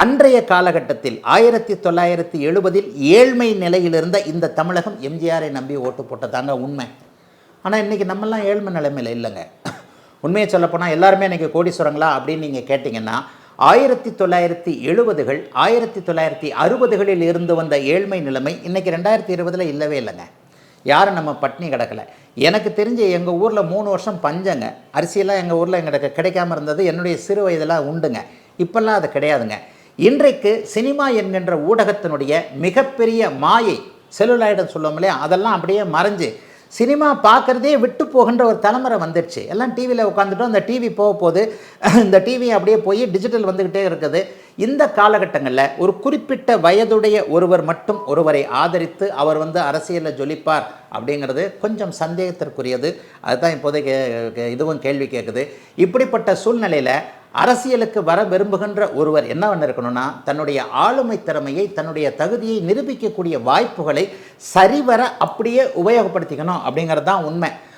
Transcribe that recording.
அன்றைய காலகட்டத்தில் 1970 ஏழ்மை நிலையில் இருந்த இந்த தமிழகம் எம்ஜிஆரை நம்பி ஓட்டு போட்டதாங்க உண்மை. ஆனால் இன்றைக்கி நம்மெல்லாம் ஏழ்மை நிலைமையில் இல்லைங்க. உண்மையை சொல்லப்போனால் எல்லாருமே இன்றைக்கி கோடீஸ்வரங்களா அப்படின்னு நீங்கள் கேட்டிங்கன்னா 1970கள் 1960களில் இருந்து வந்த ஏழ்மை நிலைமை இன்றைக்கி 2020 இல்லவே இல்லைங்க. யாரும் நம்ம பட்னி கிடக்கலை. எனக்கு தெரிஞ்சு எங்கள் ஊரில் 3 வருஷம் பஞ்சங்க. அரிசியெல்லாம் எங்கள் ஊரில் எங்களுக்கு கிடைக்காம இருந்தது. என்னுடைய சிறு வயதெல்லாம் உண்டுங்க. இப்போல்லாம் அது கிடையாதுங்க. இன்றைக்கு சினிமா என்கின்ற ஊடகத்தினுடைய மிகப்பெரிய மாயை, செல்லுலாய்டுன்னு சொல்லுவோம் இல்லையா, அதெல்லாம் அப்படியே மறைஞ்சு சினிமா பார்க்குறதே விட்டு போகின்ற ஒரு தலைமுறை வந்துடுச்சு. எல்லாம் டிவியில் உட்காந்துட்டோம், அந்த டிவி போக போகுது, இந்த டிவி அப்படியே போய் டிஜிட்டல் வந்துக்கிட்டே இருக்குது. இந்த காலகட்டங்களில் ஒரு குறிப்பிட்ட வயதுடைய ஒருவர் மட்டும் ஒருவரை ஆதரித்து அவர் அரசியலில் ஜொலிப்பார் அப்படிங்கிறது கொஞ்சம் சந்தேகத்திற்குரியது. அதுதான் இப்போதைக்கு இதுவும் கேள்வி கேட்குது. இப்படிப்பட்ட சூழ்நிலையில் அரசியலுக்கு வர விரும்புகின்ற ஒருவர் என்ன இருக்கணும்னா, தன்னுடைய ஆளுமை திறமையை, தன்னுடைய தகுதியை நிரூபிக்கக்கூடிய வாய்ப்புகளை சரிவர அப்படியே உபயோகப்படுத்திக்கணும் அப்படிங்கிறது தான் உண்மை.